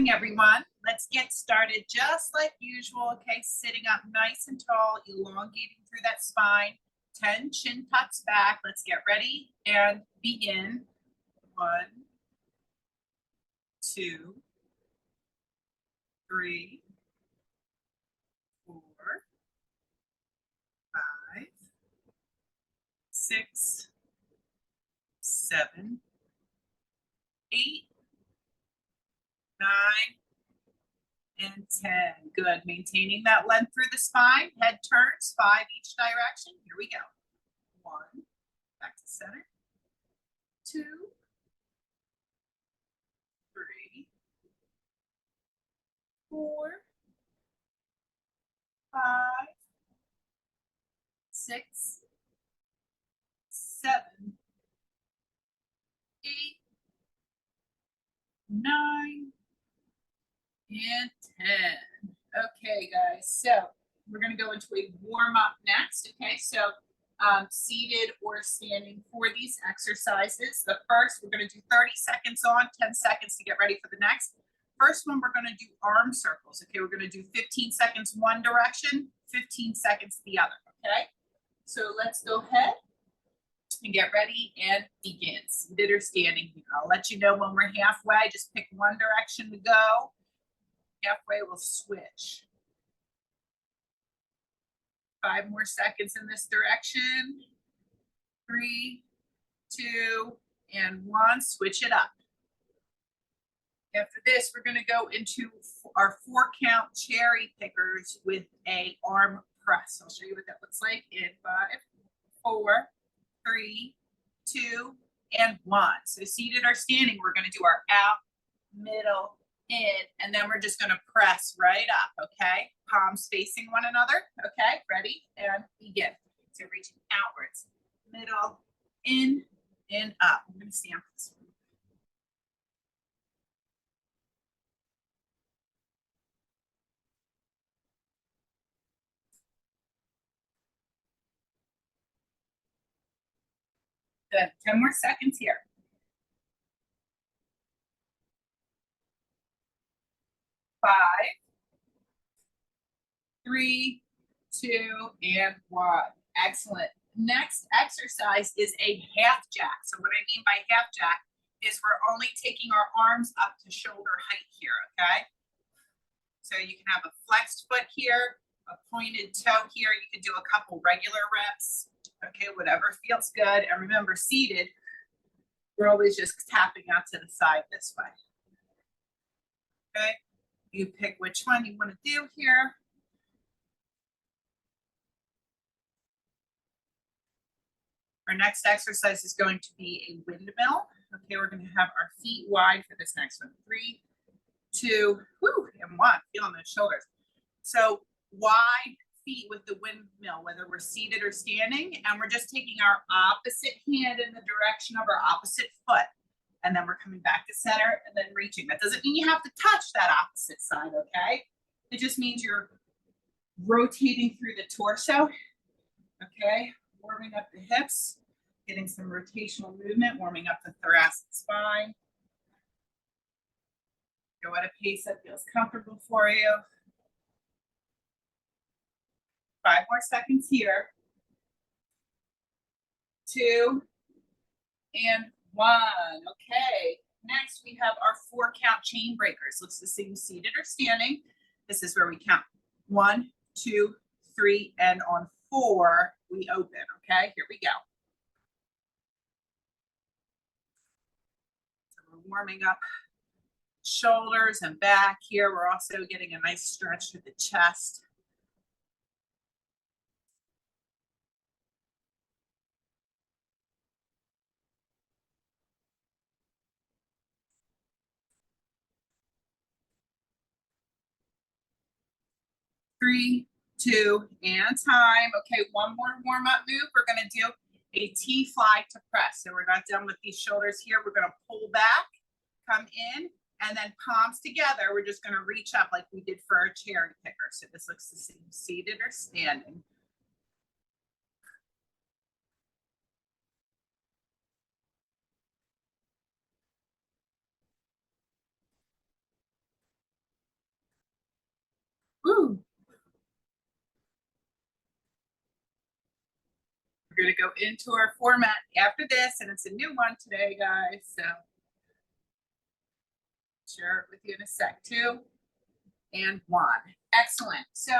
morning, everyone. Let's get started just like usual. Okay, sitting up nice and tall, elongating through that spine. 10 chin tucks back. Let's get ready and begin. 1, 2, 3, 4, 5, 6, 7, 8, 9, and 10. Good. Maintaining that length through the spine. Head turns 5 each direction. Here we go. 1, back to center. 2, 3, 4, 5, 6, 7, 8, 9, and 10. Okay, guys, so we're going to go into a warm up next. Okay, so seated or standing for these exercises. The first, we're going to do 30 seconds on, 10 seconds to get ready for the next. First one, we're going to do arm circles. Okay, we're going to do 15 seconds one direction, 15 seconds the other. Okay, so let's go ahead and get ready and begin. Seated or standing here. I'll let you know when we're halfway. Just pick one direction to go. Halfway, we'll switch. 5 more seconds in this direction. 3, 2, and 1. Switch it up. After this, we're going to go into our 4-count cherry pickers with a arm press. I'll show you what that looks like in 5, 4, 3, 2, and 1. So seated or standing, we're going to do our out, middle, in, and then we're just going to press right up. Okay, palms facing one another. Okay, ready and begin. So reaching outwards, middle, in, and up. I'm going to stand for this one. Good. 10 more seconds here. 5, 3, 2, and 1. Excellent. Next exercise is a half jack. So what I mean by half jack is we're only taking our arms up to shoulder height here, okay? So you can have a flexed foot here, a pointed toe here. You can do a couple regular reps, okay, whatever feels good. And remember, seated, we're always just tapping out to the side this way. Okay, you pick which one you want to do here. Our next exercise is going to be a windmill. Okay, we're going to have our feet wide for this next one. 3, 2, and 1. Feeling those shoulders. So wide feet with the windmill, whether we're seated or standing, and we're just taking our opposite hand in the direction of our opposite foot. And then we're coming back to center and then reaching. That doesn't mean you have to touch that opposite side, okay? It just means you're rotating through the torso, okay? Warming up the hips, getting some rotational movement, warming up the thoracic spine. Go at a pace that feels comfortable for you. 5 more seconds here. 2, and 1. Okay, next we have our 4-count chain breakers. Looks the same seated or standing. This is where we count 1, 2, 3, and on 4, we open. Okay, here we go. So we're warming up shoulders and back here. We're also getting a nice stretch through the chest. Three, 2, and time. Okay, one more warm-up move. We're going to do a T-fly to press. So we're not done with these shoulders here. We're going to pull back, come in, and then palms together. We're just going to reach up like we did for our cherry picker. So this looks the same, seated or standing. We're gonna go into our format after this, and it's a new one today, guys, so share it with you in a sec. 2 and 1. Excellent. So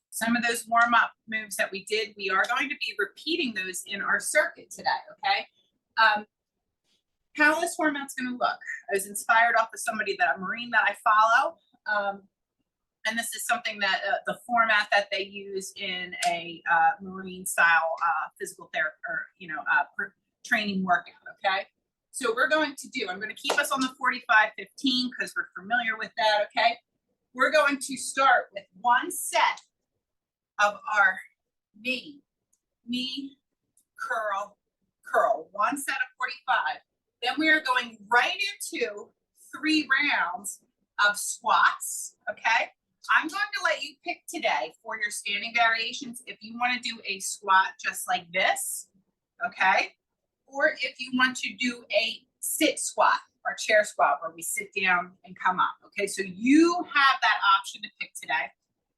some of those warm-up moves that we did, we are going to be repeating those in our circuit today, okay? How this format's going to look. I was inspired off of somebody that a Marine that I follow, and this is something that the format that they use in a Marine style physical therapy or training workout. Okay, so we're going to do. I'm going to keep us on the 45-15 because we're familiar with that. Okay, we're going to start with one set of our knee, curl, curl. One set of 45. Then we are going right into 3 rounds of squats, okay? I'm going to let you pick today for your standing variations if you want to do a squat just like this, okay? Or if you want to do a sit squat or chair squat where we sit down and come up, okay? So you have that option to pick today.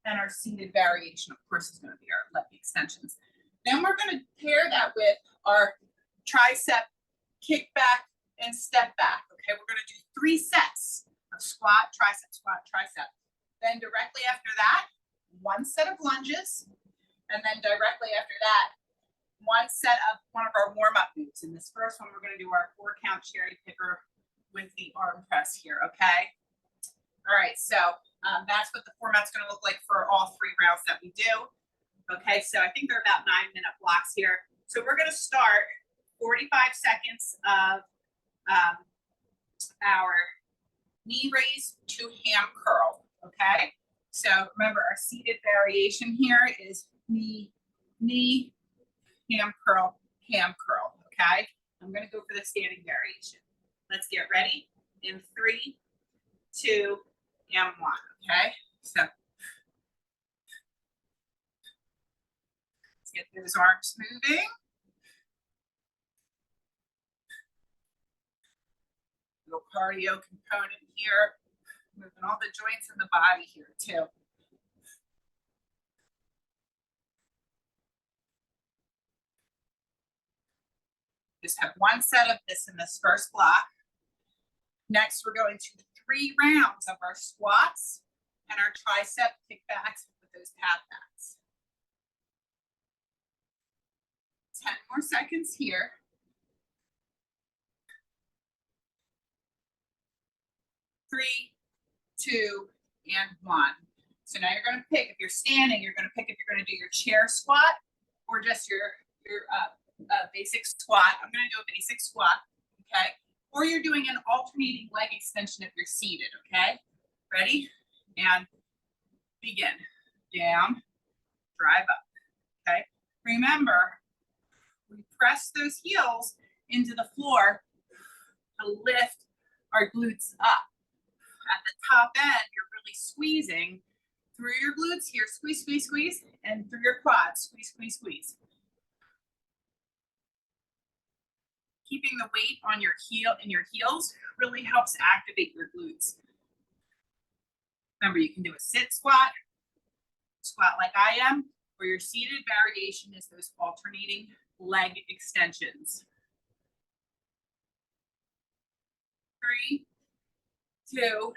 And our seated variation, of course, is going to be our leg extensions. Then we're going to pair that with our tricep kick back and step back. Okay, we're going to do 3 sets of squat, tricep. Then directly after that, 1 set of lunges. And then directly after that, 1 set of one of our warm-up moves. In this first one, we're going to do our 4-count cherry picker with the arm press here, okay? All right, so that's what the format's going to look like for all 3 rounds that we do. Okay, so I think they're about 9-minute blocks here. So we're going to start 45 seconds of our knee raise to ham curl, okay? So remember our seated variation here is knee, ham curl, okay? I'm gonna go for the standing variation. Let's get ready in 3, 2, and 1, okay? So let's get those arms moving. Little cardio component here, moving all the joints in the body here too. Just have 1 set of this in this first block. Next, we're going to 3 rounds of our squats and our tricep kickbacks with those pat backs. 10 more seconds here. 3, 2, and 1. So now you're going to pick, if you're standing, you're going to pick if you're going to do your chair squat or just your basic squat. I'm going to do a basic squat, okay? Or you're doing an alternating leg extension if you're seated, okay? Ready? And begin. Down, drive up, okay? Remember, we press those heels into the floor to lift our glutes up. At the top end, you're really squeezing through your glutes here, squeeze, squeeze, squeeze, and through your quads, squeeze, squeeze, squeeze. Keeping the weight on your heels really helps activate your glutes. Remember, you can do a sit squat like I am, or your seated variation is those alternating leg extensions. 3, 2,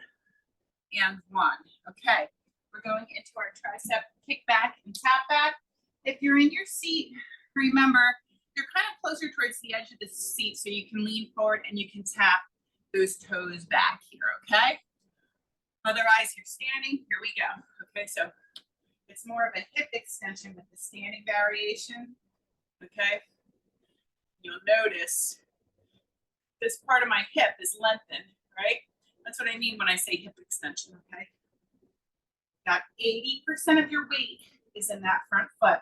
and 1. Okay, we're going into our tricep kickback and tap back. If you're in your seat, remember, you're kind of closer towards the edge of the seat so you can lean forward and you can tap those toes back here, okay? Otherwise, you're standing. Here we go. Okay, so it's more of a hip extension with the standing variation, okay? You'll notice this part of my hip is lengthened, right? That's what I mean when I say hip extension, okay? Got 80% of your weight is in that front foot.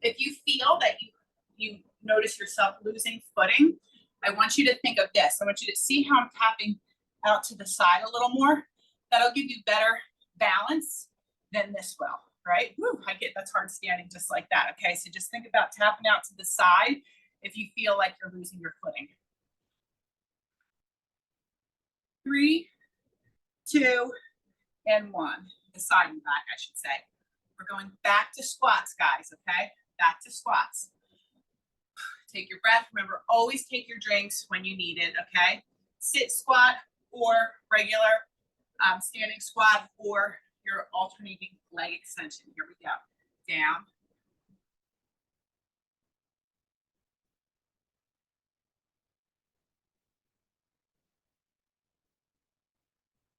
If you feel that you notice yourself losing footing, I want you to think of this. I want you to see how I'm tapping out to the side a little more. That'll give you better balance than this will, right? Woo, that's hard standing just like that, okay? So just think about tapping out to the side if you feel like you're losing your footing. 3, 2, and 1. The side and back, I should say. We're going back to squats, guys, okay? Back to squats. Take your breath. Remember, always take your drinks when you need it, okay? Sit squat or regular standing squat or your alternating leg extension. Here we go. Down.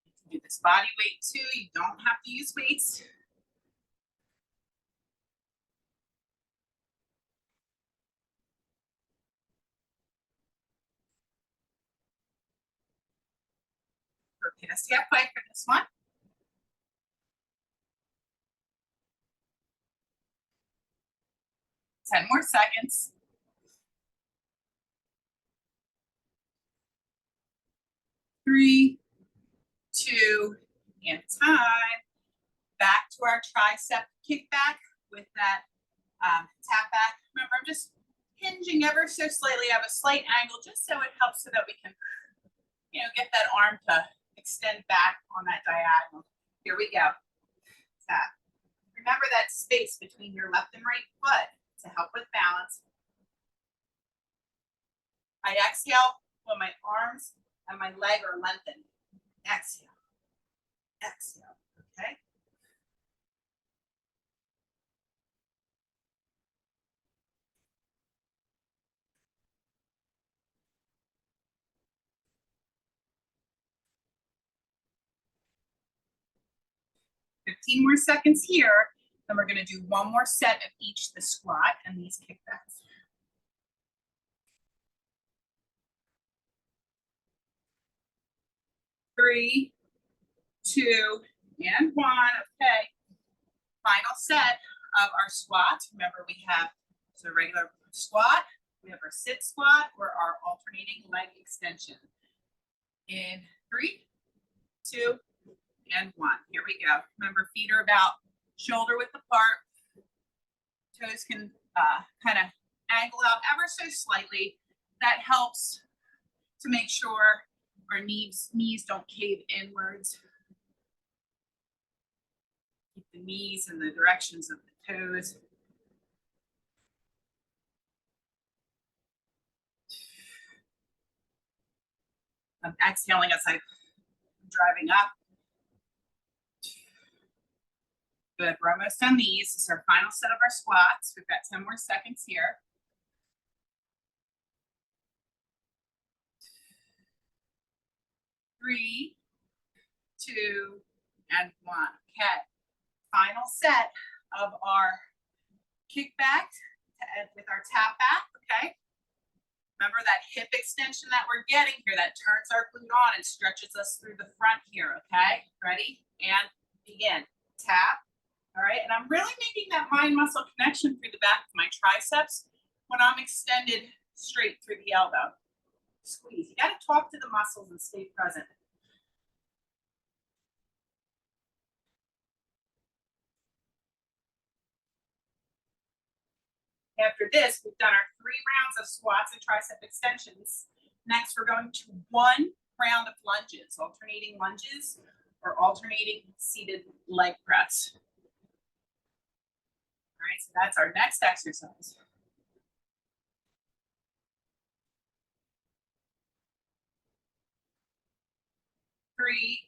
You can do this body weight too. You don't have to use weights. We're past halfway for this one. 10 more seconds. 3, 2, and time. Back to our tricep kickback with that tap back. Remember, I'm just hinging ever so slightly. I have a slight angle just so it helps so that we can, get that arm to extend back on that diagonal. Here we go. Tap. Remember that space between your left and right foot to help with balance. I exhale when my arms and my leg are lengthened. Exhale. Exhale. Okay. Fifteen more seconds here. Then we're going to do one more set of each the squat and these kickbacks. 3, 2, and 1. Okay. Final set of our squats. Remember, we have the regular squat, we have our sit squat, or our alternating leg extension. In 3, 2, and 1. Here we go. Remember, feet are about shoulder width apart. Toes can kind of angle out ever so slightly. That helps to make sure our knees don't cave inwards. Keep the knees in the directions of the toes. I'm exhaling as I'm driving up. Good, we're almost done these. This is our final set of our squats. We've got 10 more seconds here. 3, 2, and 1. Okay, final set of our kickback with our tap back, okay? Remember that hip extension that we're getting here that turns our glute on and stretches us through the front here, okay? Ready? And begin. Tap. All right, and I'm really making that mind muscle connection through the back of my triceps when I'm extended straight through the elbow. Squeeze. You got to talk to the muscles and stay present. After this, we've done our 3 rounds of squats and tricep extensions. Next, we're going to 1 round of lunges, alternating lunges or alternating seated leg press. All right, so that's our next exercise. 3,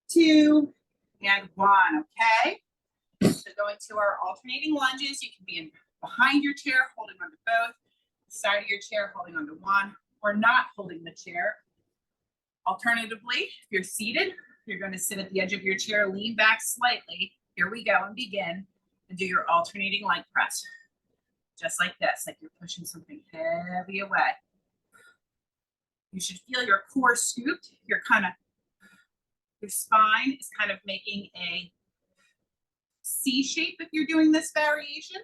2, and 1, okay? So going to our alternating lunges, you can be in behind your chair, holding onto both, side of your chair, holding onto one, or not holding the chair. Alternatively, if you're seated, you're going to sit at the edge of your chair, lean back slightly. Here we go, and begin, and do your alternating leg press. Just like this, like you're pushing something heavy away. You should feel your core scooped. Your spine is kind of making a C shape if you're doing this variation.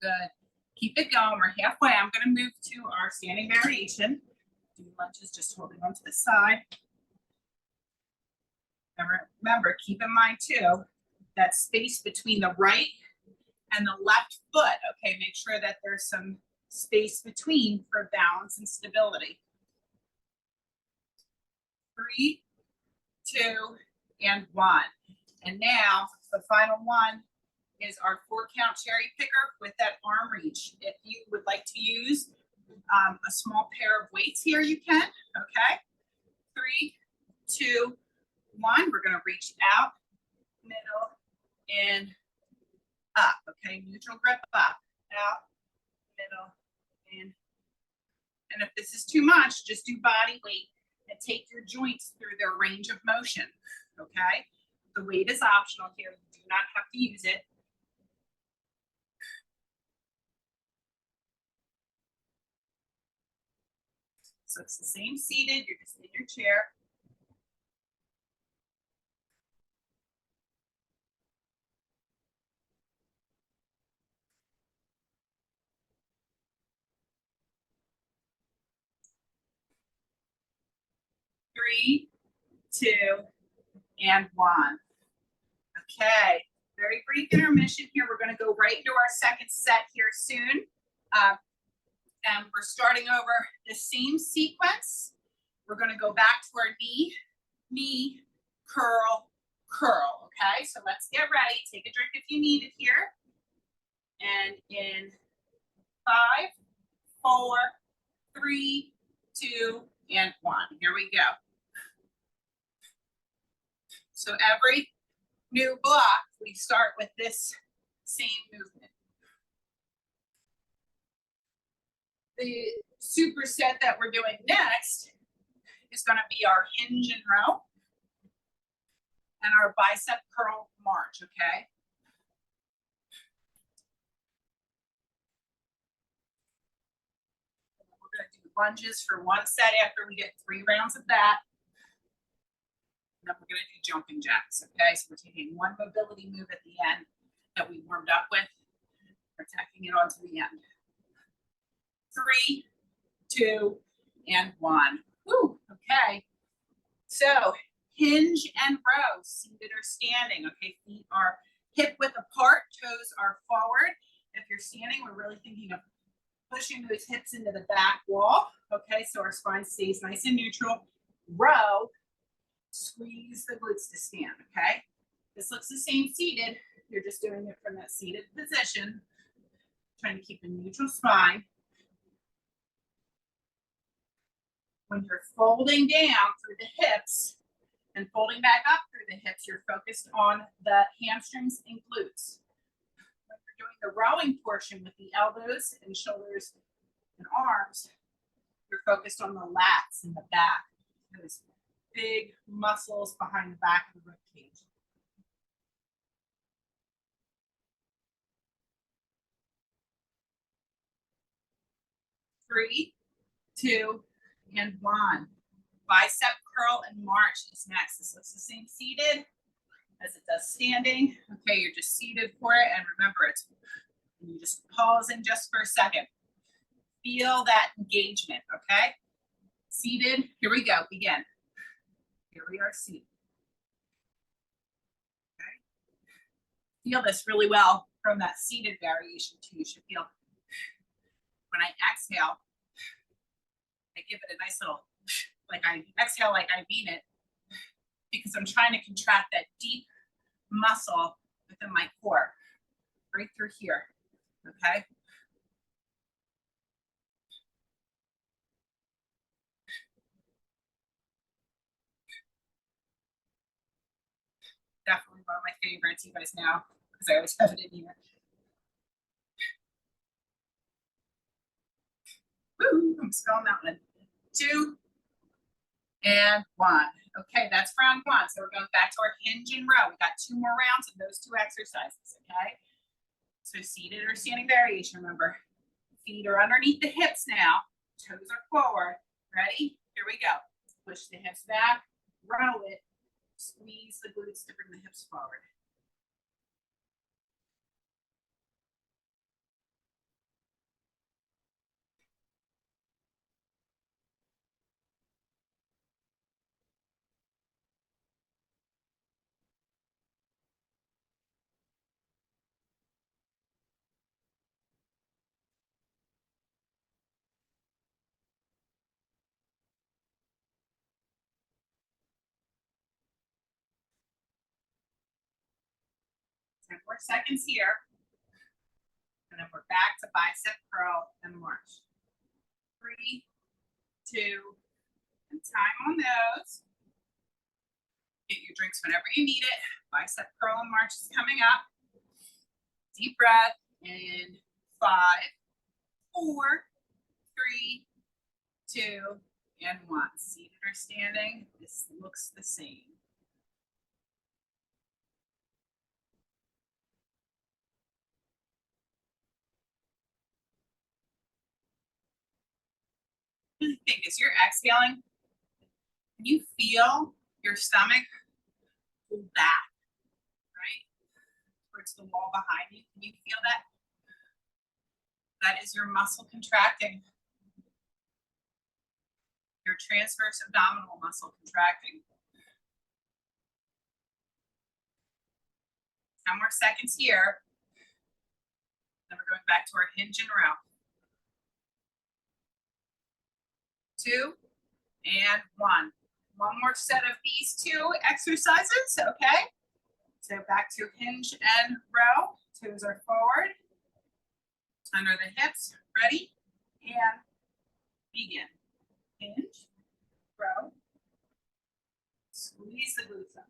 Good. Keep it going. We're halfway. I'm going to move to our standing variation. Do lunges just holding onto the side. Remember, keep in mind too, that space between the right and the left foot. Okay, make sure that there's some space between for balance and stability. 3, 2, and 1. And now the final one is our 4-count cherry picker with that arm reach. If you would like to use a small pair of weights here, you can. Okay, 3, 2, 1. We're going to reach out, middle, and up. Okay, neutral grip up, out, middle, and if this is too much, just do body weight and take your joints through their range of motion. Okay, the weight is optional here. You do not have to use it. So it's the same seated, you're just in your chair. Three, 2, and 1. Okay, very brief intermission here. We're going to go right into our second set here soon. And we're starting over the same sequence. We're going to go back to our knee, curl, curl. Okay, so let's get ready. Take a drink if you need it here. And in 5, 4, 3, 2, and 1. Here we go. So every new block, we start with this same movement. The superset that we're doing next is going to be our hinge and row and our bicep curl march, okay? We're going to do lunges for 1 set after we get 3 rounds of that. And then we're going to do jumping jacks, okay? So we're taking 1 mobility move at the end that we warmed up with, protecting it onto the end. 3, 2, and 1. Woo, okay. So hinge and row, seated or standing. Okay, feet are hip width apart, toes are forward. If you're standing, we're really thinking of pushing those hips into the back wall. Okay, so our spine stays nice and neutral. Row, squeeze the glutes to stand. Okay, this looks the same seated. You're just doing it from that seated position, trying to keep a neutral spine. When you're folding down through the hips and folding back up through the hips, you're focused on the hamstrings and glutes. When you're doing the rowing portion with the elbows and shoulders and arms, you're focused on the lats and the back, those big muscles behind the back of the rib cage. Three, 2, and 1. Bicep curl and march is next. This looks the same seated as it does standing. Okay, you're just seated for it, and remember, it's you just pausing just for a second. Feel that engagement, okay? Seated, here we go, begin. Here we are seated. Okay. Feel this really well from that seated variation too. You should feel when I exhale, I give it a nice little, like I exhale like I mean it, because I'm trying to contract that deep muscle within my core, right through here, okay? Definitely one of my favorites, you guys know, because I always have it in here. Woo, I'm spelling that one. 2, and 1. Okay, that's round 1. So we're going back to our hinge and row. We got 2 more rounds of those 2 exercises, okay? So seated or standing variation, remember. Feet are underneath the hips now. Toes are forward. Ready? Here we go. Push the hips back, row it, squeeze the glutes to bring the hips forward. more seconds here. And then we're back to bicep curl and march. 3, 2, and time on those. Get your drinks whenever you need it. Bicep curl and march is coming up. Deep breath in 5, 4, 3, 2, and 1. Seated or standing, this looks the same. Think as you're exhaling, can you feel your stomach pull back, right? Towards the wall behind you. Can you feel that? That is your muscle contracting. Your transverse abdominal muscle contracting. 10 more seconds here. Then we're going back to our hinge and row. 2 and 1. One more set of these 2 exercises, okay? So back to hinge and row. Toes are forward, under the hips, ready, and begin. Hinge, row, squeeze the glutes up.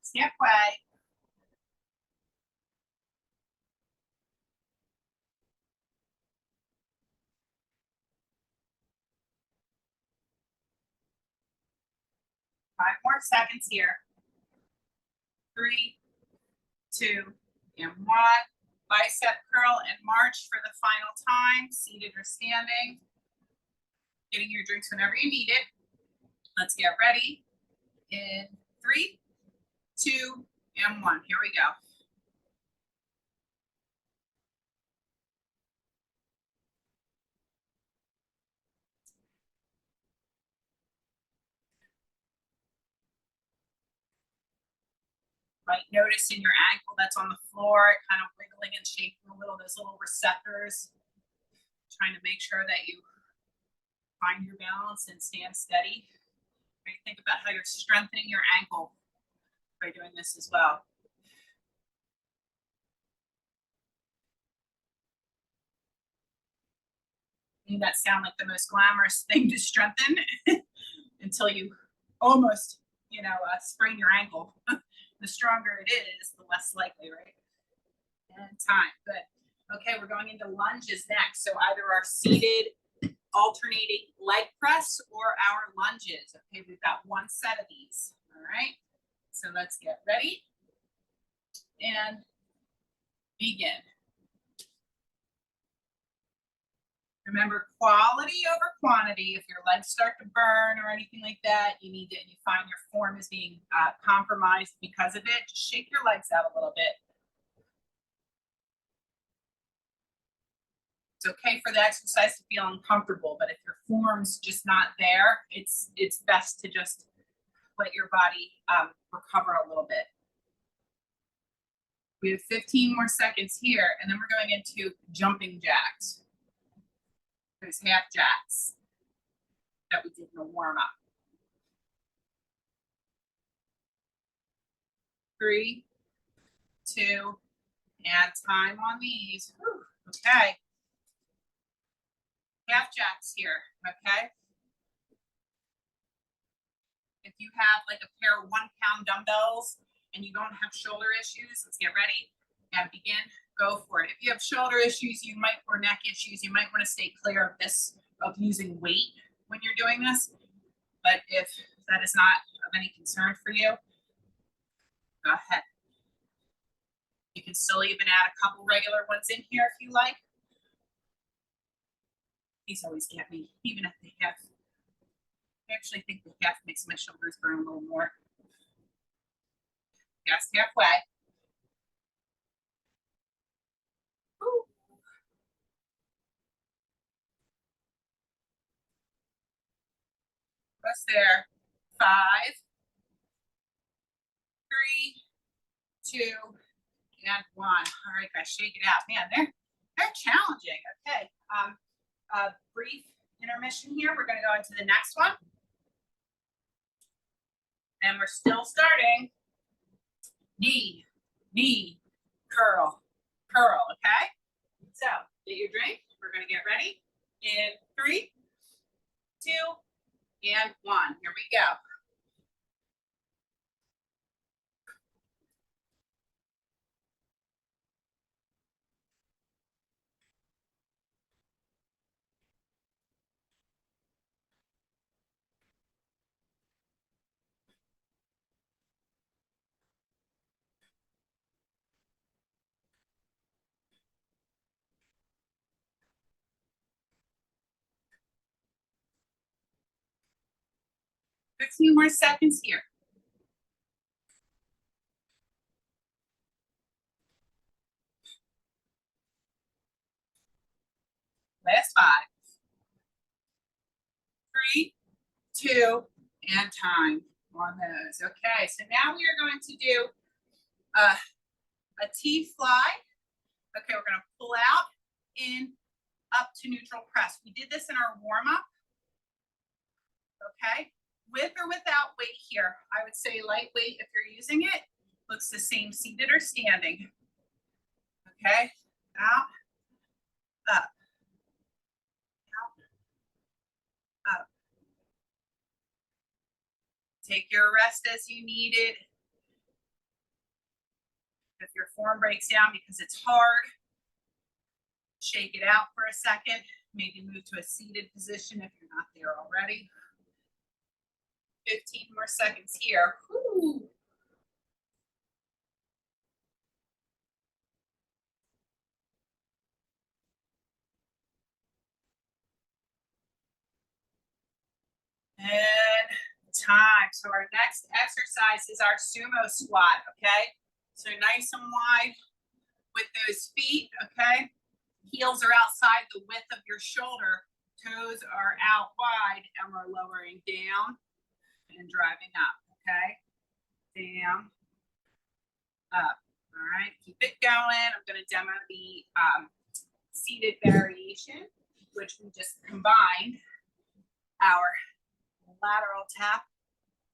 Step way. Five more seconds here. 3, 2, and 1. Bicep curl and march for the final time, seated or standing. Getting your drinks whenever you need it. Let's get ready. In 3, 2, and 1. Here we go. Might notice in your ankle that's on the floor, kind of wiggling and shaking a little, those little receptors. Trying to make sure that you find your balance and stand steady. Right? Think about how you're strengthening your ankle by doing this as well. May that sound like the most glamorous thing to strengthen until you almost, sprain your ankle. The stronger it is, the less likely, right? And time, good. Okay, we're going into lunges next. So either our seated alternating leg press or our lunges. Okay, we've got one set of these, all right? So let's get ready and begin. Remember, quality over quantity. If your legs start to burn or anything like that, you need to, and you find your form is being compromised because of it, just shake your legs out a little bit. It's okay for the exercise to feel uncomfortable, but if your form's just not there, it's best to just let your body recover a little bit. We have 15 more seconds here, and then we're going into jumping jacks. Those half jacks that we did in the warm up. 3, 2, and time on these. Whew. Okay. Half jacks here, okay? If you have like a pair of 1-pound dumbbells and you don't have shoulder issues, let's get ready and begin. Go for it. If you have shoulder issues, or neck issues, you might want to stay clear of using weight when you're doing this. But if that is not of any concern for you, go ahead. You can still even add a couple regular ones in here if you like. These always get me, even at the half. I actually think the half makes my shoulders burn a little more. Yes, halfway. Ooh. Almost there. 5, 3, 2, and 1. All right, guys, shake it out. Man, they're challenging. Okay. A brief intermission here. We're going to go into the next one. And we're still starting. Knee, knee, curl, curl. Okay. So get your drink. We're going to get ready in 3, 2, and 1. Here we go. A few more seconds here. Last 5, 3, 2, and time on those. Okay, so now we are going to do a T fly. Okay, we're going to pull out, in, up to neutral press. We did this in our warm up. Okay, with or without weight here. I would say lightweight if you're using it. Looks the same seated or standing. Okay, out, up, out, up. Take your rest as you need it. If your form breaks down because it's hard, shake it out for a second. Maybe move to a seated position if you're not there already. 15 more seconds here. Woo. And time. So our next exercise is our sumo squat, okay? So nice and wide with those feet, okay? Heels are outside the width of your shoulder. Toes are out wide, and we're lowering down and driving up, okay? Down, up. All right, keep it going. I'm going to demo the seated variation, which we just combined our lateral tap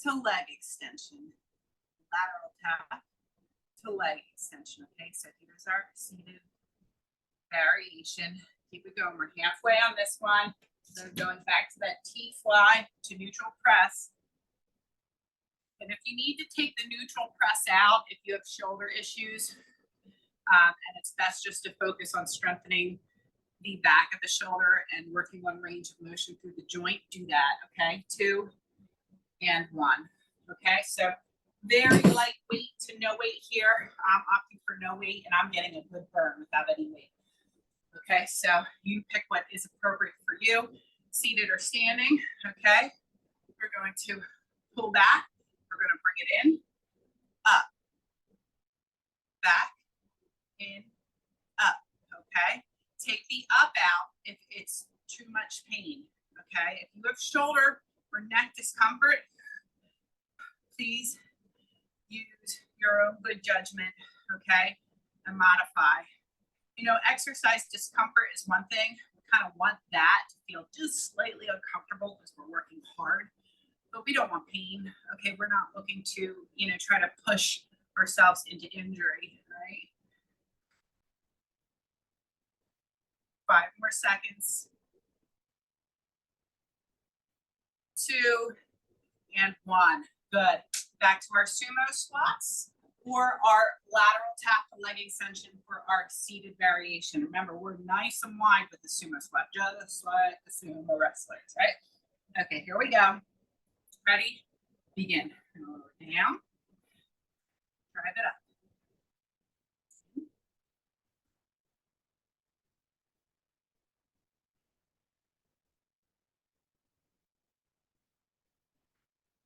to leg extension. Lateral tap to leg extension. Okay, so here's our seated variation. Keep it going. We're halfway on this one. So going back to that T fly to neutral press. And if you need to take the neutral press out, if you have shoulder issues, and it's best just to focus on strengthening the back of the shoulder and working on range of motion through the joint, do that, okay? 2 and 1, okay? So very light weight to no weight here. I'm opting for no weight, and I'm getting a good burn without any weight. Okay, so you pick what is appropriate for you, seated or standing, okay? We're going to pull back. We're going to bring it in, up, back, in, up, okay? Take the up out if it's too much pain, okay? If you have shoulder or neck discomfort, please use your own good judgment, okay? And modify. You know, exercise discomfort is one thing. We kind of want that to feel just slightly uncomfortable because we're working hard, but we don't want pain, okay? We're not looking to, you know, try to push ourselves into injury, right? 5 more seconds. 2 and 1. Good. Back to our sumo squats or our lateral tap to leg extension for our seated variation. Remember, we're nice and wide with the sumo squat, just like the sumo wrestlers, right? Okay, here we go. Ready? Begin. Down. Drive it up.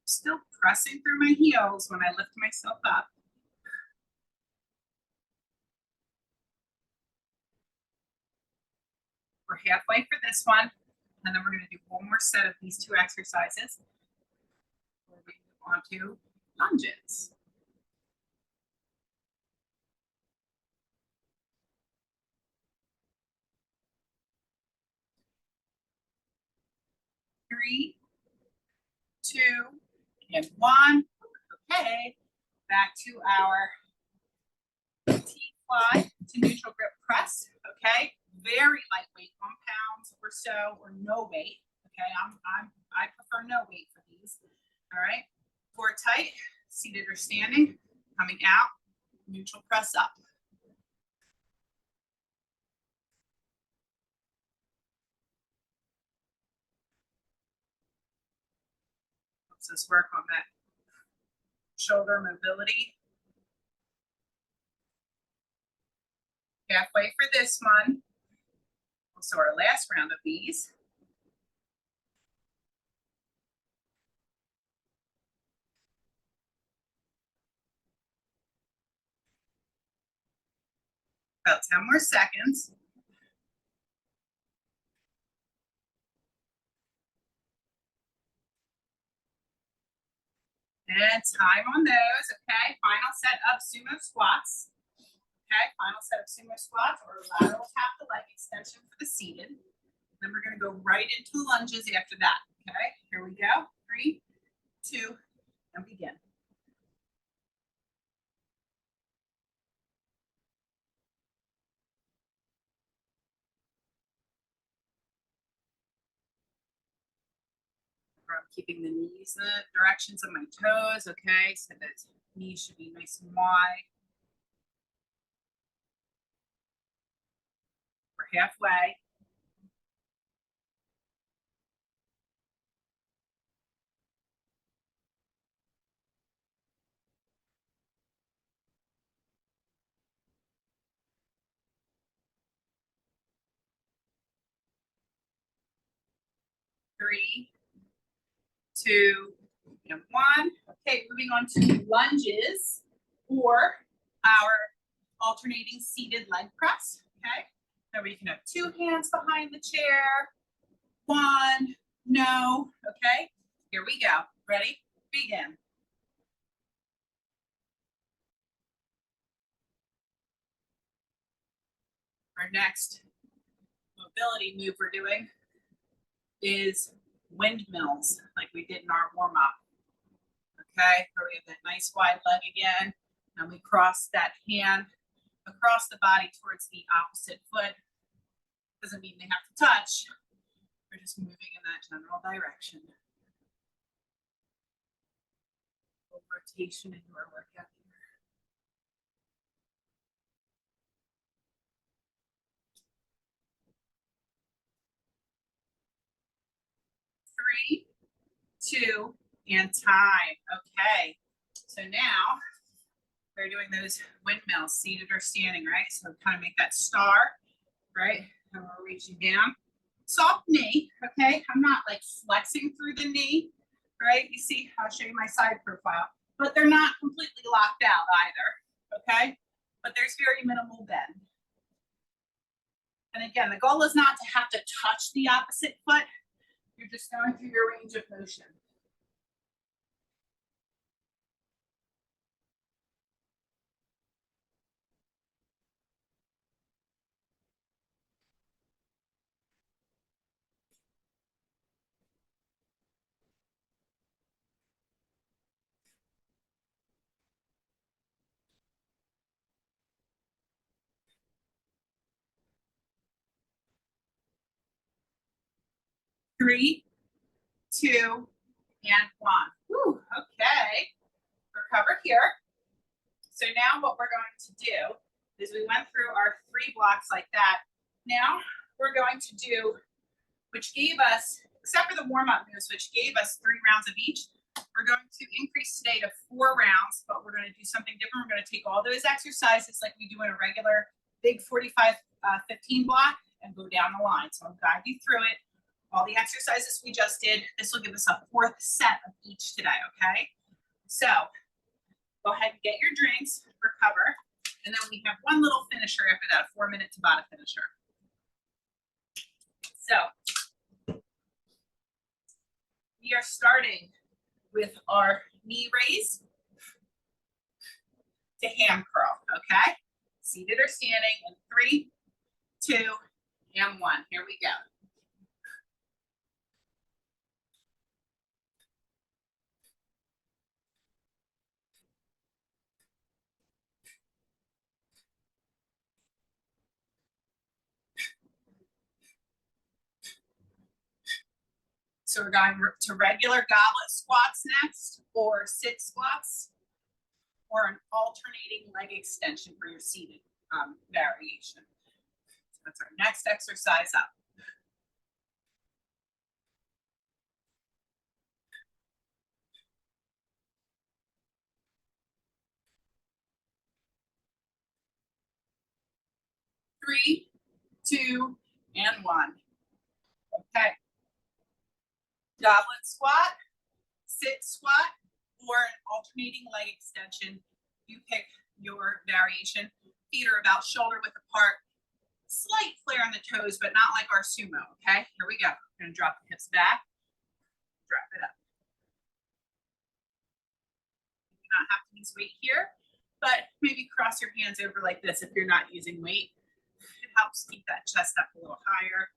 Still pressing through my heels when I lift myself up. We're halfway for this one, and then we're going to do one more set of these 2 exercises. onto lunges. Three, two, and one. Okay, back to our T-fly to neutral grip press. Okay, very lightweight, 1 pound or so, or no weight. Okay, I prefer no weight for these. All right, core tight, seated or standing, coming out, neutral press up. Let's just work on that shoulder mobility. Halfway for this one. Also our last round of these. About 10 more seconds. And time on those, okay? Final set of sumo squats. Okay, final set of sumo squats or lateral tap the leg extension for the seated. Then we're gonna go right into lunges after that, okay? Here we go, 3, 2, and begin. I'm keeping the knees in the directions of my toes, okay? So that knees should be nice and wide. We're halfway. Three, two, and one. Okay, moving on to lunges or our alternating seated leg press. Okay, now we can have 2 hands behind the chair. 1, no. Okay, here we go. Ready? Begin. Our next mobility move we're doing is windmills, like we did in our warm-up. Okay, where we have that nice wide leg again, and we cross that hand across the body towards the opposite foot. Doesn't mean they have to touch. We're just moving in that general direction. Rotation into our workout here. 3, 2, and time. Okay, so now we're doing those windmills, seated or standing, right? So kind of make that star, right? And we're reaching down. Soft knee, okay? I'm not like flexing through the knee, right? You see, I'll show you my side profile, but they're not completely locked out either, okay? But there's very minimal bend. And again, the goal is not to have to touch the opposite foot. You're just going through your range of motion. Three, two, and one. Whew, okay, recover here. So now what we're going to do is we went through our 3 blocks like that. Now we're going to do, which gave us, except for the warm-up moves, which gave us 3 rounds of each, we're going to increase today to 4 rounds, but we're going to do something different. We're going to take all those exercises like we do in a regular big 45, 15 block and go down the line. So I'll guide you through it. All the exercises we just did, this will give us a 4th set of each today, okay? So go ahead and get your drinks, recover, and then we have one little finisher after that, a 4-minute Tabata finisher. So we are starting with our knee raise to ham curl, okay? Seated or standing in 3, 2, and 1. Here we go. So we're going to regular goblet squats next, or sit squats, or an alternating leg extension for your seated variation. So that's our next exercise up. Three, 2, and 1. Okay. Goblet squat, sit squat, or an alternating leg extension. You pick your variation. Feet are about shoulder width apart. Slight flare on the toes, but not like our sumo, okay? Here we go. We're gonna drop the hips back, drop it up. You do not have to use weight here, but maybe cross your hands over like this if you're not using weight. It helps keep that chest up a little higher.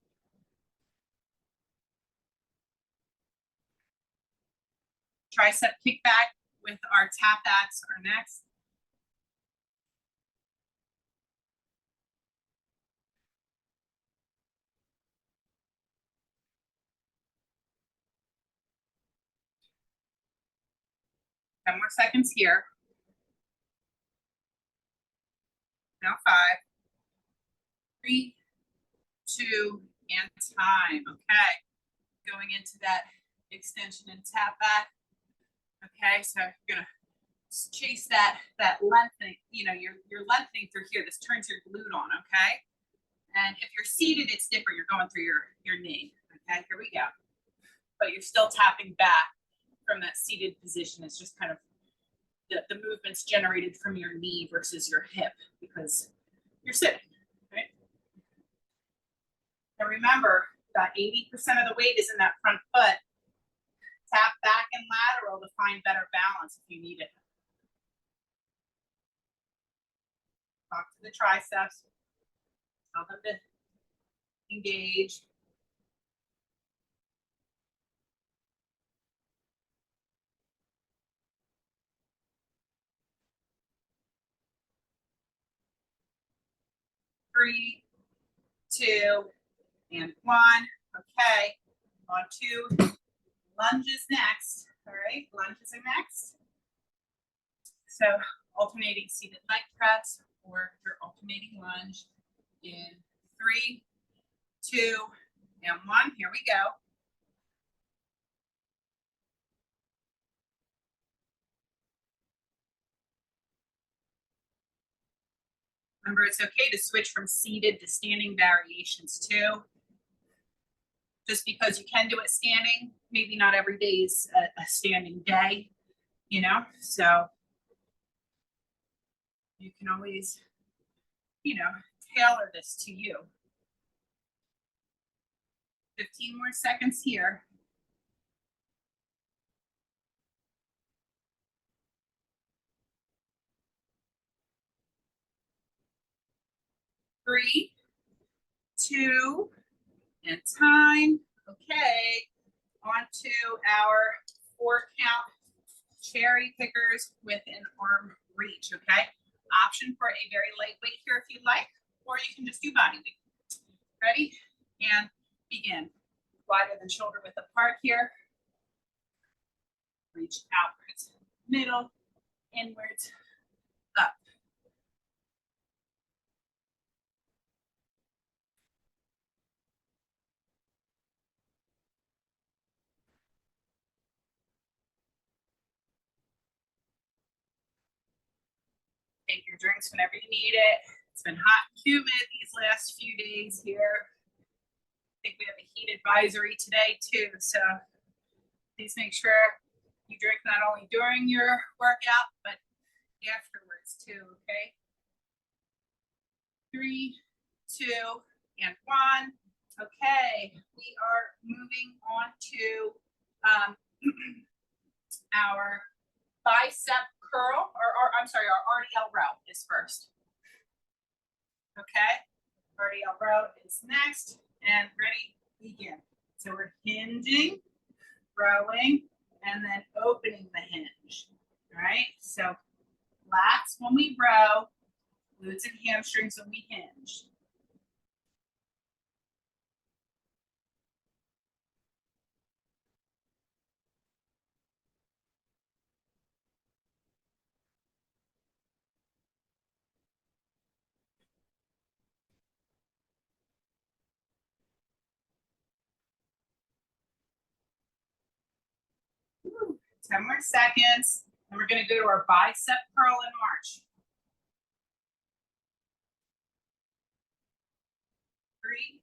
Tricep kickback with our tap backs are next. Ten more seconds here. Now 5, 3, 2, and time. Okay. Going into that extension and tap back. Okay, so you're gonna chase that lengthening, you know, you're lengthening through here. This turns your glute on, okay? And if you're seated, it's different. You're going through your knee. Okay, here we go. But you're still tapping back from that seated position. It's just kind of the movement's generated from your knee versus your hip because you're sitting, right? And remember, about 80% of the weight is in that front foot. Tap back and lateral to find better balance if you need it. Talk to the triceps. Tell them to engage. Three, 2, and 1. Okay, on to lunges next. All right, lunges are next. So alternating seated leg press or your alternating lunge in 3, 2, and 1. Here we go. Remember, it's okay to switch from seated to standing variations too. Just because you can do it standing, maybe not every day is a standing day, you know? So you can always, you know, tailor this to you. 15 more seconds here. 3, 2, and time. Okay, on to our 4 count cherry pickers with an arm reach, okay? Option for a very lightweight here if you'd like, or you can just do body weight. Ready? And begin. Wider than shoulder width apart here. Reach outwards, middle, inwards, up. Take your drinks whenever you need it. It's been hot and humid these last few days here. I think we have a heat advisory today too, so please make sure you drink not only during your workout, but afterwards too, okay? 3, 2, and 1. Okay, we are moving on to our bicep curl, or I'm sorry, our RDL row is first. Okay, RDL row is next, and ready, begin. So we're hinging, rowing, and then opening the hinge. All right, so lats when we row, glutes and hamstrings when we hinge. Woo. 10 more seconds, and we're going to go to our bicep curl and march. 3,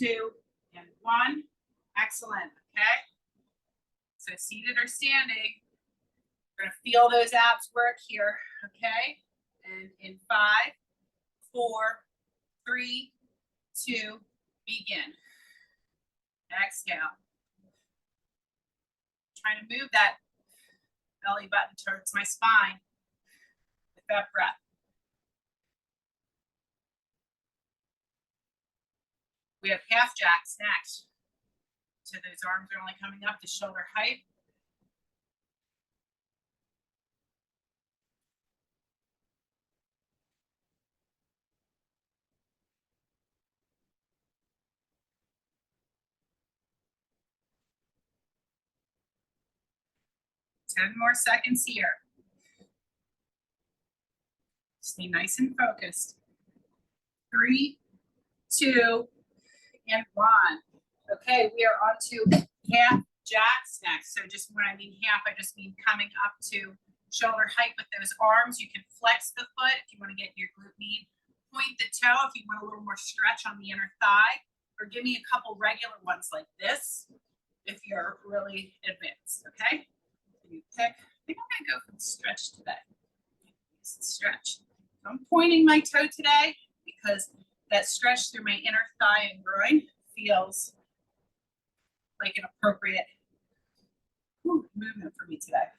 2, and 1. Excellent. Okay. So seated or standing, we're going to feel those abs work here. Okay. And in 5, 4, 3, 2, begin. Exhale. Trying to move that belly button towards my spine with that breath. We have half jacks next. So those arms are only coming up to shoulder height. Ten more seconds here. Stay nice and focused. 3, 2, and 1. Okay, we are on to half jacks next. So just when I mean half, I just mean coming up to shoulder height with those arms. You can flex the foot if you want to get your glute med. Point the toe if you want a little more stretch on the inner thigh. Or give me a couple regular ones like this if you're really advanced, okay? You pick. I think I'm going to go for the stretch today. Stretch. So I'm pointing my toe today because that stretch through my inner thigh and groin feels like an appropriate movement for me today.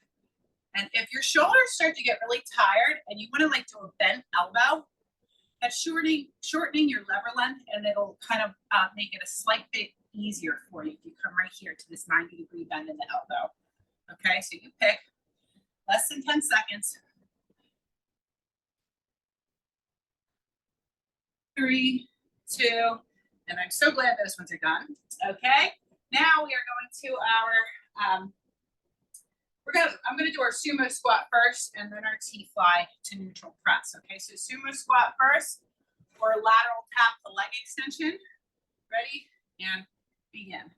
And if your shoulders start to get really tired and you want to like do a bent elbow, that's shortening your lever length, and it'll kind of make it a slight bit easier for you if you come right here to this 90-degree bend in the elbow. Okay, so you pick less than 10 seconds. 3, 2, and I'm so glad those ones are done. Okay, now we are going to our, I'm going to do our sumo squat first and then our T-fly to neutral press. Okay, so sumo squat first or lateral tap the leg extension. Ready? And begin.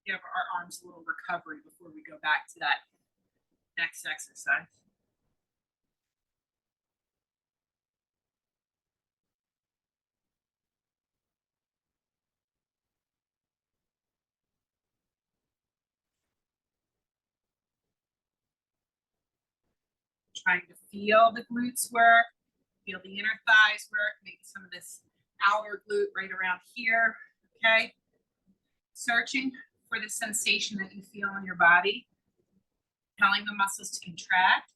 Give our arms a little recovery before we go back to that next exercise. Trying to feel the glutes work, feel the inner thighs work, maybe some of this outer glute right around here, okay? Searching for the sensation that you feel in your body, telling the muscles to contract.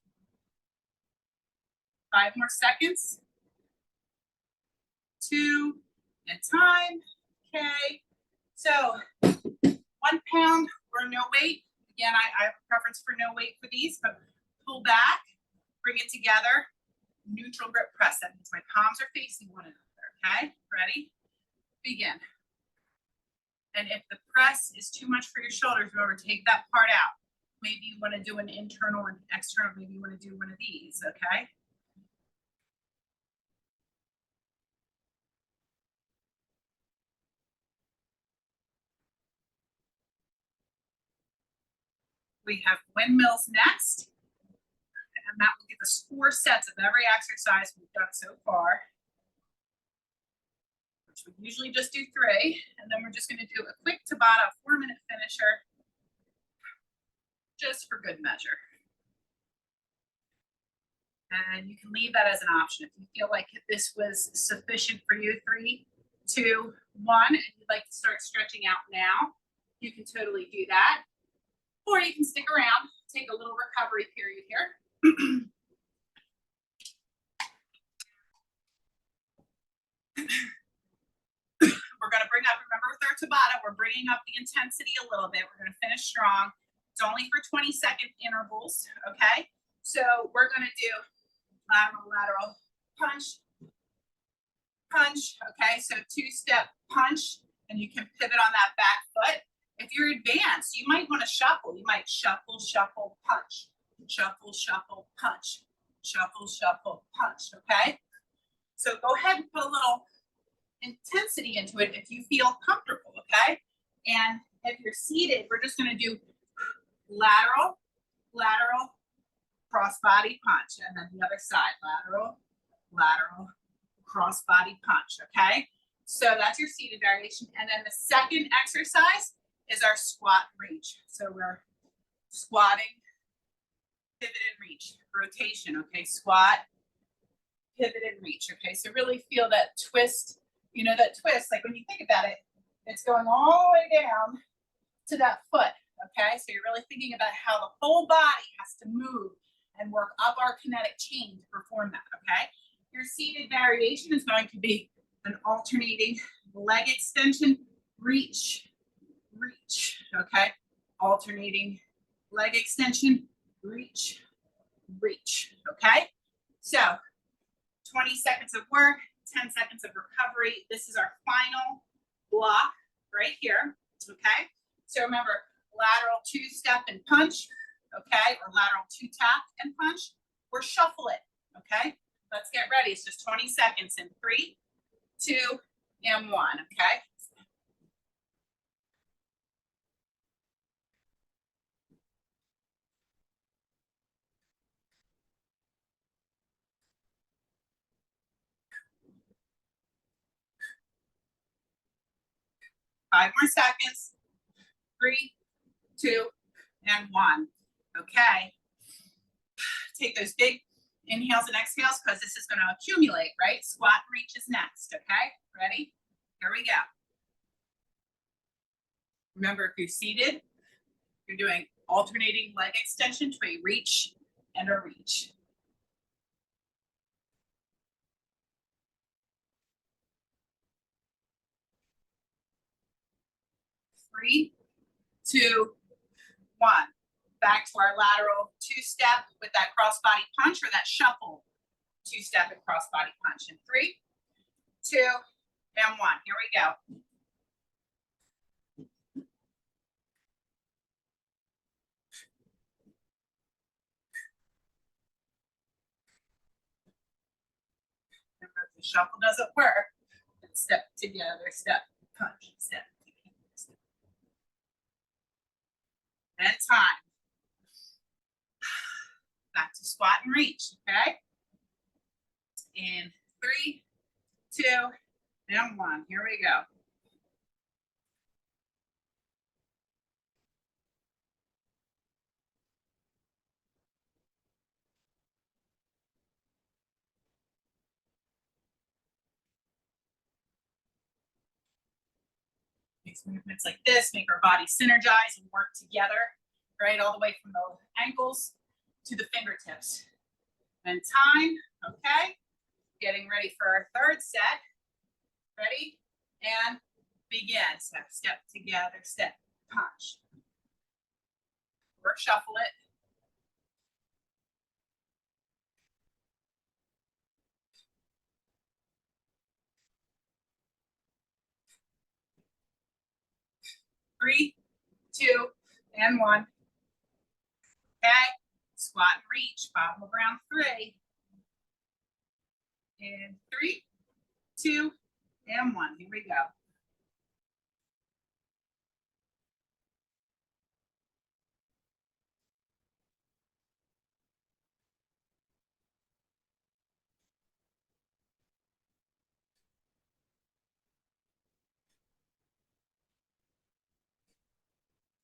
5 more seconds. 2, and time, okay? So 1 pound or no weight. Again, I have a preference for no weight for these, but pull back. Bring it together, neutral grip press. That means my palms are facing one another, okay? Ready? Begin. And if the press is too much for your shoulders, remember, take that part out. Maybe you want to do an internal and external, maybe you want to do one of these, okay? We have windmills next. And that will give us 4 sets of every exercise we've done so far, which we usually just do 3. And then we're just going to do a quick Tabata 4-minute finisher, just for good measure. And you can leave that as an option. If you feel like this was sufficient for you, 3, 2, 1, and you'd like to start stretching out now, you can totally do that. or you can stick around, take a little recovery period here. We're going to bring up, remember with our Tabata, we're bringing up the intensity a little bit. We're going to finish strong. It's only for 20-second intervals, okay? So we're going to do lateral, lateral, punch, punch, okay? So two-step punch, and you can pivot on that back foot. If you're advanced, you might want to shuffle. You might shuffle, shuffle, punch, shuffle, shuffle, punch, shuffle, shuffle, punch, okay? So go ahead and put a little intensity into it if you feel comfortable, okay? And if you're seated, we're just going to do lateral, lateral, cross body punch, and then the other side, lateral, lateral, cross body punch, okay? So that's your seated variation. And then the second exercise is our squat reach. So we're squatting, pivot and reach, rotation, okay? Squat, pivot and reach, okay? So really feel that twist. You know, that twist, like when you think about it, it's going all the way down to that foot, okay? So you're really thinking about how the whole body has to move and work up our kinetic chain to perform that, okay? Your seated variation is going to be an alternating leg extension, reach, reach, okay? Alternating leg extension, reach, reach, okay? So 20 seconds of work, 10 seconds of recovery. This is our final block right here, okay? So remember, lateral two-step and punch, okay? Or lateral two-tap and punch, or shuffle it, okay? Let's get ready. It's just 20 seconds in 3, 2, and 1, okay? Five more seconds. 3, 2, and 1. Okay. Take those big inhales and exhales because this is going to accumulate, right? Squat reach is next, okay? Ready? Here we go. Remember, if you're seated, you're doing alternating leg extension to a reach and a reach. 3, 2, 1. Back to our lateral two-step with that cross-body punch or that shuffle two-step and cross-body punch. In 3, 2, and 1. Here we go. Remember, if the shuffle doesn't work, then step together, step, punch, step together, step. And time. Back to squat and reach, okay? In 3, 2, and 1. Here we go. These movements like this make our body synergize and work together, right? All the way from the ankles to the fingertips. And time, okay? Getting ready for our third set. Ready? And begin. Step, step together, step, punch. Or shuffle it. Three, 2, and 1. Okay? Squat and reach, bottom of round 3. And 3, 2, and 1. Here we go.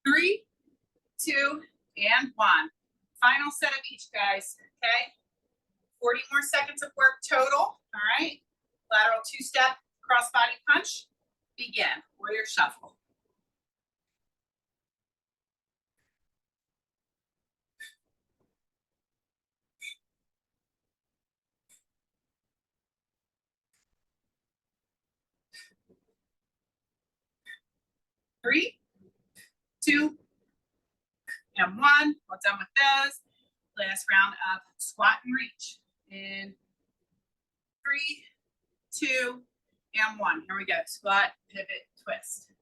Three, 2, and 1. Final set of each, guys, okay? 40 more seconds of work total, all right? Lateral two-step, cross-body punch. Begin, warrior shuffle. 3, 2, and 1. Well done with those. Last round of squat and reach. In 3, 2, and 1. Here we go. Squat, pivot, twist.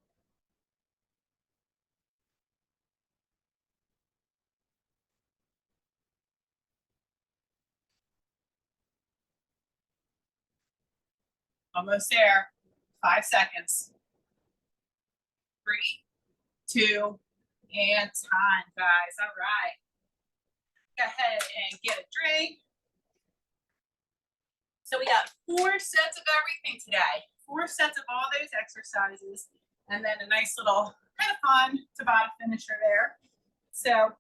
Almost there. 5 seconds. 3, 2, and time, guys. All right. Go ahead and get a drink. So we got 4 sets of everything today. 4 sets of all those exercises, and then a nice little kind of fun Tabata finisher there. So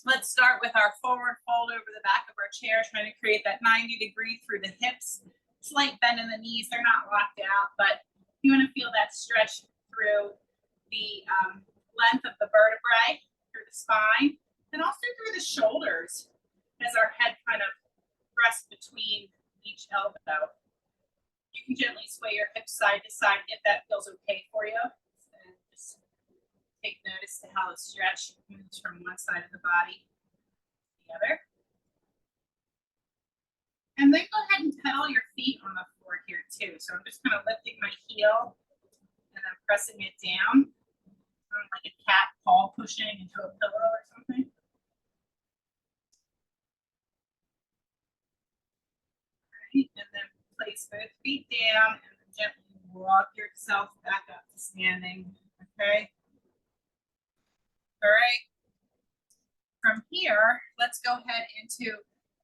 let's start with our forward fold over the back of our chair, trying to create that 90-degree through the hips. Slight bend in the knees. They're not locked out, but you want to feel that stretch through the length of the vertebrae, through the spine, and also through the shoulders as our head kind of rests between each elbow. You can gently sway your hips side to side if that feels okay for you. And just take notice to how the stretch moves from one side of the body to the other. And then go ahead and pedal your feet on the floor here too. So I'm just kind of lifting my heel and then pressing it down, like a cat paw pushing into a pillow or something. All right, and then place both feet down and then gently walk yourself back up to standing. Okay. All right. From here, let's go ahead into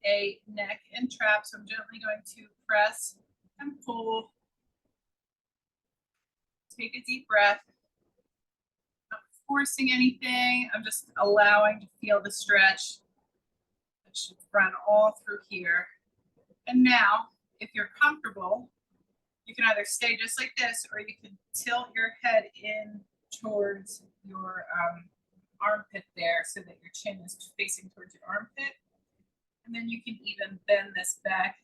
a neck and trap. So I'm gently going to press and pull. Take a deep breath. Not forcing anything. I'm just allowing to feel the stretch. It should run all through here. And now, if you're comfortable, you can either stay just like this, or you can tilt your head in towards your armpit there so that your chin is facing towards your armpit. And then you can even bend this back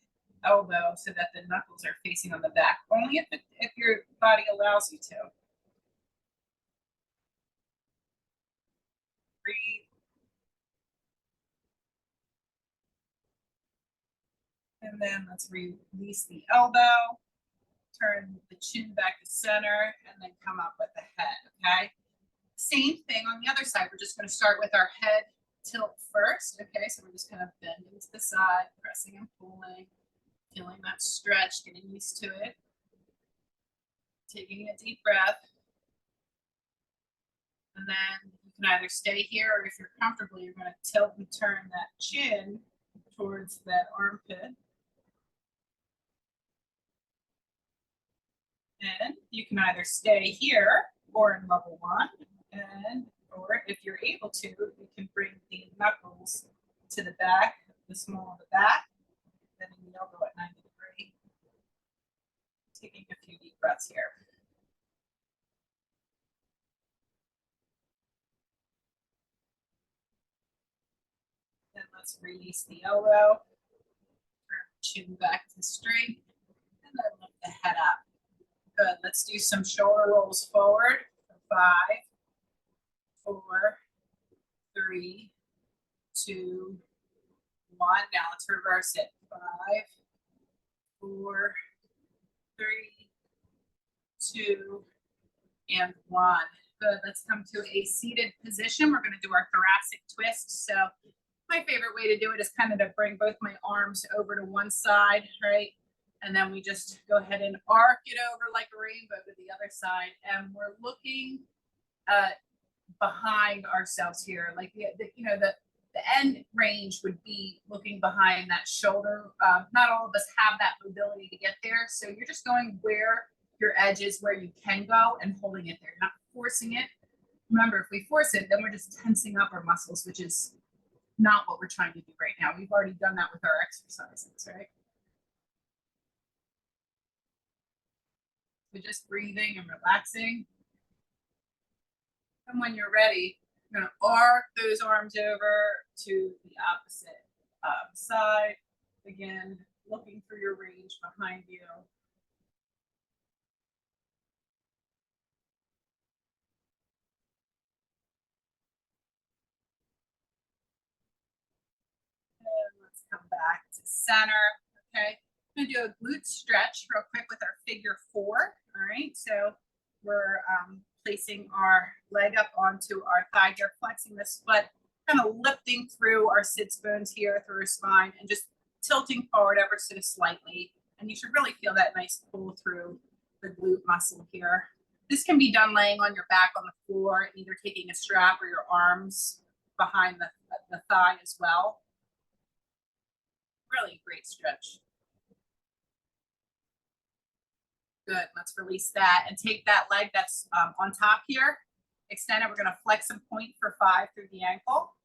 elbow so that the knuckles are facing on the back, only if your body allows you to. Breathe. And then let's release the elbow, turn the chin back to center, and then come up with the head, okay? Same thing on the other side. We're just going to start with our head tilt first, okay? So we're just kind of bending to the side, pressing and pulling, feeling that stretch, getting used to it. Taking a deep breath. And then you can either stay here, or if you're comfortable, you're going to tilt and turn that chin towards that armpit. And you can either stay here or in level 1, or if you're able to, you can bring the knuckles to the back, the small of the back, then the elbow at 90 degrees. Taking a few deep breaths here. Then let's release the elbow, turn the chin back to straight, and then lift the head up. Good. Let's do some shoulder rolls forward. 5, 4, 3, 2, 1. Now let's reverse it. 5, 4, 3, 2, and 1. Good. Let's come to a seated position. We're going to do our thoracic twist. So my favorite way to do it is kind of to bring both my arms over to one side, right? And then we just go ahead and arc it over like a rainbow to the other side. And we're looking behind ourselves here. Like the end range would be looking behind that shoulder. Not all of us have that mobility to get there. So you're just going where your edge is, where you can go, and holding it there, not forcing it. Remember, if we force it, then we're just tensing up our muscles, which is not what we're trying to do right now. We've already done that with our exercises, right? So just breathing and relaxing. And when you're ready, you're going to arc those arms over to the opposite side. Again, looking for your range behind you. come back to center. Okay, I'm gonna do a glute stretch real quick with our figure 4. All right, so we're placing our leg up onto our thigh here, flexing this foot, kind of lifting through our sits bones here through our spine and just tilting forward ever so slightly. And you should really feel that nice pull through the glute muscle here. This can be done laying on your back on the floor, either taking a strap or your arms behind the thigh as well. Really great stretch. Good, let's release that and take that leg that's on top here, extend it. We're gonna flex and point for 5 through the ankle.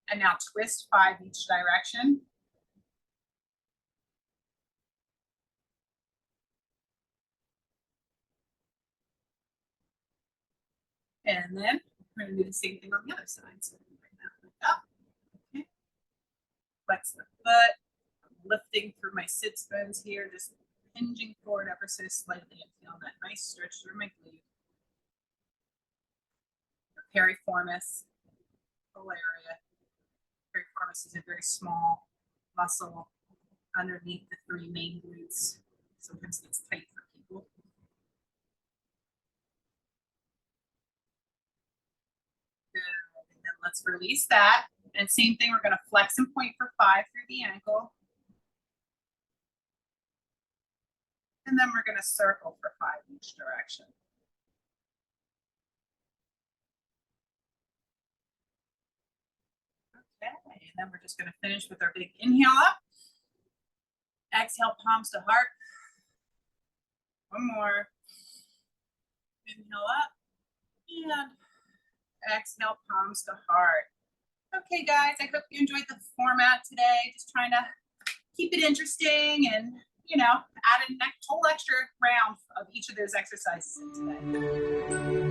And now twist 5 each direction. And then we're gonna do the same thing on the other side. So bring that leg up, okay. Flex the foot, lifting through my sits bones here, just hinging forward ever so slightly and feeling that nice stretch through my glute. The piriformis, whole area. Piriformis is a very small muscle underneath the 3 main glutes. Sometimes it's tight for people. Good. And then let's release that. And same thing, we're going to flex and point for 5 through the ankle. And then we're going to circle for 5 each direction. Okay, and then we're just going to finish with our big inhale up. Exhale, palms to heart. One more. Inhale up. And exhale, palms to heart. Okay, guys, I hope you enjoyed the format today. Just trying to keep it interesting and, you know, add a whole extra round of each of those exercises today.